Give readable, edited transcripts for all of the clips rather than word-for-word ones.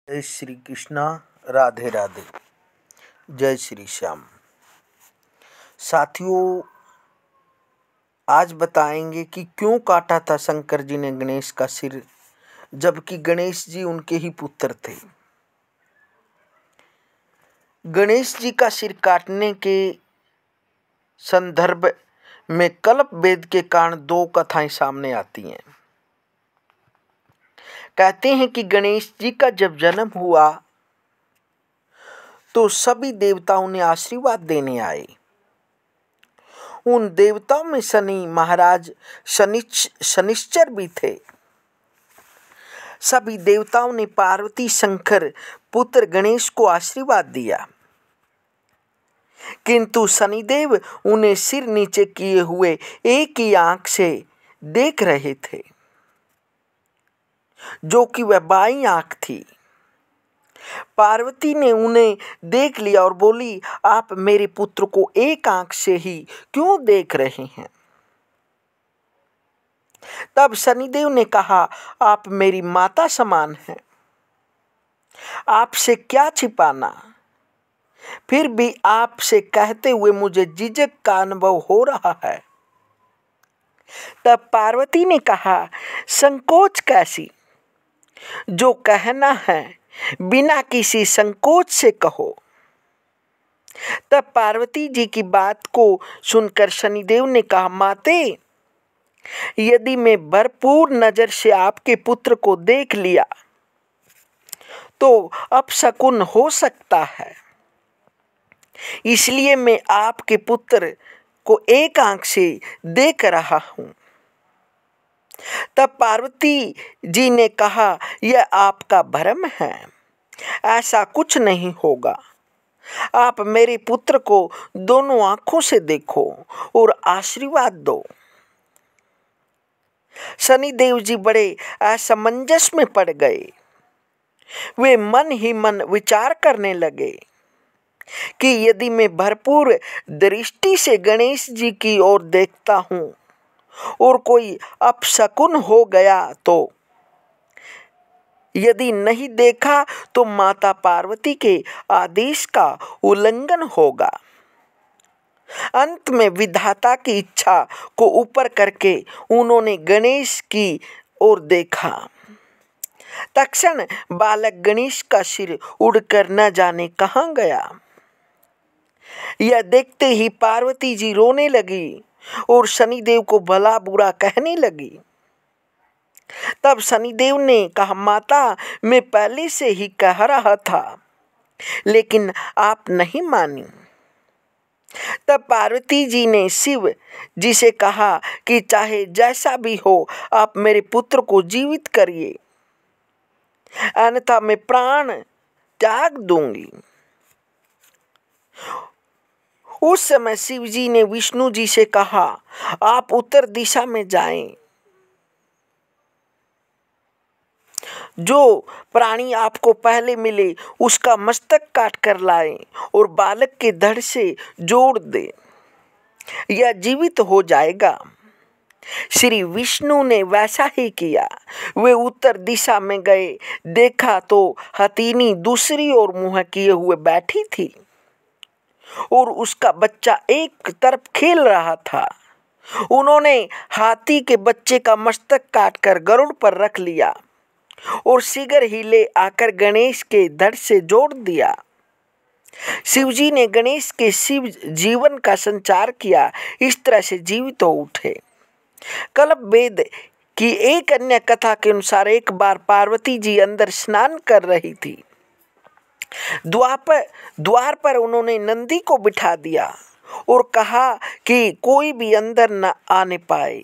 जय श्री कृष्णा। राधे राधे। जय श्री श्याम। साथियों, आज बताएंगे कि क्यों काटा था शंकर जी ने गणेश का सिर, जबकि गणेश जी उनके ही पुत्र थे। गणेश जी का सिर काटने के संदर्भ में कल्प वेद के कारण दो कथाएं सामने आती हैं। कहते हैं कि गणेश जी का जब जन्म हुआ तो सभी देवता उन्हें आशीर्वाद देने आए। उन देवताओं में शनि महाराज शनिश्चर भी थे। सभी देवताओं ने पार्वती शंकर पुत्र गणेश को आशीर्वाद दिया, किंतु शनिदेव उन्हें सिर नीचे किए हुए एक ही आंख से देख रहे थे, जो कि वह बाईं आंख थी। पार्वती ने उन्हें देख लिया और बोली, आप मेरे पुत्र को एक आंख से ही क्यों देख रहे हैं? तब शनिदेव ने कहा, आप मेरी माता समान हैं, आपसे क्या छिपाना। फिर भी आपसे कहते हुए मुझे झिझक का अनुभव हो रहा है। तब पार्वती ने कहा, संकोच कैसी, जो कहना है बिना किसी संकोच से कहो। तब पार्वती जी की बात को सुनकर शनिदेव ने कहा, माते, यदि मैं भरपूर नजर से आपके पुत्र को देख लिया तो अपशकुन हो सकता है, इसलिए मैं आपके पुत्र को एक आंख से देख रहा हूं। तब पार्वती जी ने कहा, यह आपका भ्रम है, ऐसा कुछ नहीं होगा। आप मेरे पुत्र को दोनों आंखों से देखो और आशीर्वाद दो। शनिदेव जी बड़े असमंजस में पड़ गए। वे मन ही मन विचार करने लगे कि यदि मैं भरपूर दृष्टि से गणेश जी की ओर देखता हूं और कोई अपशकुन हो गया तो, यदि नहीं देखा तो माता पार्वती के आदेश का उल्लंघन होगा। अंत में विधाता की इच्छा को ऊपर करके उन्होंने गणेश की ओर देखा। तत्क्षण बालक गणेश का सिर उड़कर न जाने कहां गया। यह देखते ही पार्वती जी रोने लगी और शनिदेव को भला बुरा कहने लगी। तब शनिदेव ने कहा, माता, मैं पहले से ही कह रहा था, लेकिन आप नहीं मानी। तब पार्वती जी ने शिव जी से कहा कि चाहे जैसा भी हो, आप मेरे पुत्र को जीवित करिए, अन्यथा मैं प्राण त्याग दूंगी। उस समय शिव जी ने विष्णु जी से कहा, आप उत्तर दिशा में जाएं। जो प्राणी आपको पहले मिले उसका मस्तक काट कर लाएं और बालक के धड़ से जोड़ दें, यह जीवित हो जाएगा। श्री विष्णु ने वैसा ही किया। वे उत्तर दिशा में गए। देखा तो हथीनी दूसरी ओर मुंह किए हुए बैठी थी और उसका बच्चा एक तरफ खेल रहा था। उन्होंने हाथी के बच्चे का मस्तक काटकर गरुड़ पर रख लिया और शीघ्र ही ले आकर गणेश के धड़ से जोड़ दिया। शिवजी ने गणेश के शिव जीवन का संचार किया। इस तरह से जीवित हो उठे। कल्प वेद की एक अन्य कथा के अनुसार एक बार पार्वती जी अंदर स्नान कर रही थी। द्वार पर उन्होंने नंदी को बिठा दिया और कहा कि कोई भी अंदर न आने पाए।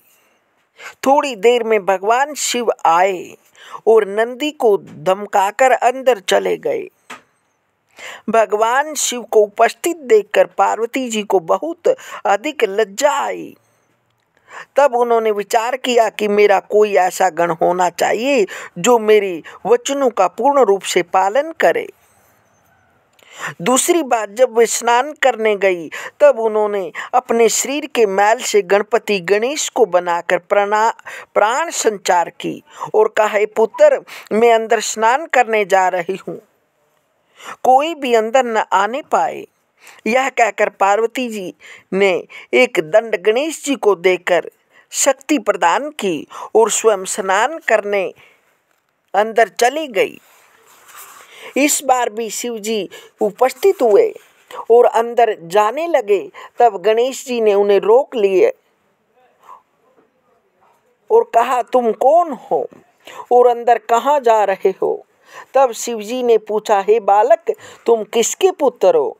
थोड़ी देर में भगवान शिव आए और नंदी को धमकाकर अंदर चले गए। भगवान शिव को उपस्थित देखकर पार्वती जी को बहुत अधिक लज्जा आई। तब उन्होंने विचार किया कि मेरा कोई ऐसा गण होना चाहिए जो मेरी वचनों का पूर्ण रूप से पालन करे। दूसरी बात, जब वे स्नान करने गई तब उन्होंने अपने शरीर के मैल से गणपति गणेश को बनाकर प्राण संचार की और कहा, हे पुत्र, मैं अंदर स्नान करने जा रही हूँ, कोई भी अंदर न आने पाए। यह कहकर पार्वती जी ने एक दंड गणेश जी को देकर शक्ति प्रदान की और स्वयं स्नान करने अंदर चली गई। इस बार भी शिव जी उपस्थित हुए और अंदर जाने लगे, तब गणेश जी ने उन्हें रोक लिए और कहा, तुम कौन हो और अंदर कहाँ जा रहे हो? तब शिव जी ने पूछा, हे बालक, तुम किसके पुत्र हो?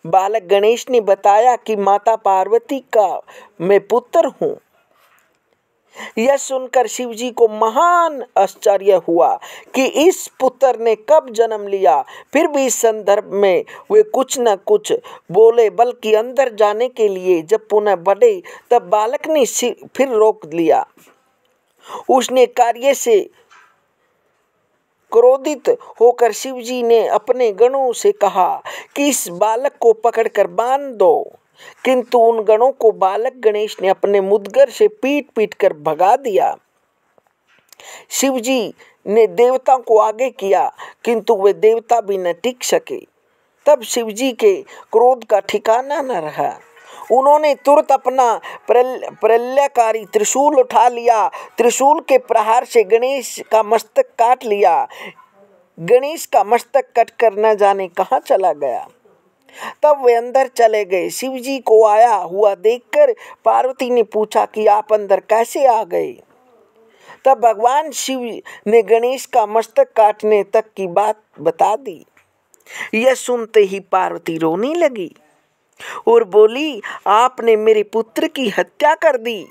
बालक गणेश ने बताया कि माता पार्वती का मैं पुत्र हूँ। यह सुनकर शिव जी को महान आश्चर्य हुआ कि इस पुत्र ने कब जन्म लिया। फिर भी इस संदर्भ में वे कुछ न कुछ बोले, बल्कि अंदर जाने के लिए जब पुनः बढ़े तब बालक ने फिर रोक लिया। उसने कार्य से क्रोधित होकर शिव जी ने अपने गणों से कहा कि इस बालक को पकड़कर बांध दो, किंतु उन गणों को बालक गणेश ने अपने मुद्गर से पीट पीट कर भगा दिया। शिव जी ने देवताओं को आगे किया, किंतु वे देवता भी न टिक सके। तब शिव जी के क्रोध का ठिकाना न रहा। उन्होंने तुरंत अपना प्रलयकारी त्रिशूल उठा लिया। त्रिशूल के प्रहार से गणेश का मस्तक काट लिया। गणेश का मस्तक कटकर न जाने कहाँ चला गया। तब वे अंदर चले गए। शिव जी को आया हुआ देखकर पार्वती ने पूछा कि आप अंदर कैसे आ गए? तब भगवान शिव ने गणेश का मस्तक काटने तक की बात बता दी। यह सुनते ही पार्वती रोने लगी और बोली, आपने मेरे पुत्र की हत्या कर दी।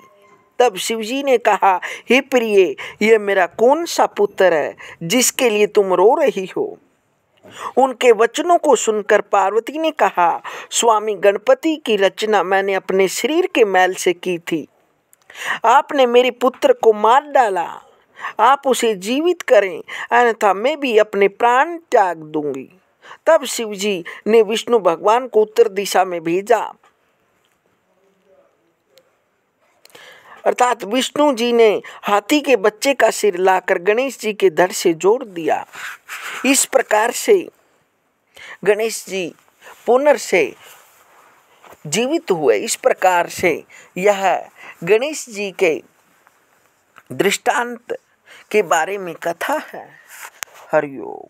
तब शिव जी ने कहा, हे प्रिय, यह मेरा कौन सा पुत्र है जिसके लिए तुम रो रही हो? उनके वचनों को सुनकर पार्वती ने कहा, स्वामी गणपति की रचना मैंने अपने शरीर के मैल से की थी। आपने मेरे पुत्र को मार डाला। आप उसे जीवित करें, अन्यथा मैं भी अपने प्राण त्याग दूंगी। तब शिव जी ने विष्णु भगवान को उत्तर दिशा में भेजा, अर्थात विष्णु जी ने हाथी के बच्चे का सिर लाकर गणेश जी के धड़ से जोड़ दिया। इस प्रकार से गणेश जी पुनर्से जीवित हुए। इस प्रकार से यह गणेश जी के दृष्टांत के बारे में कथा है। हरिओम।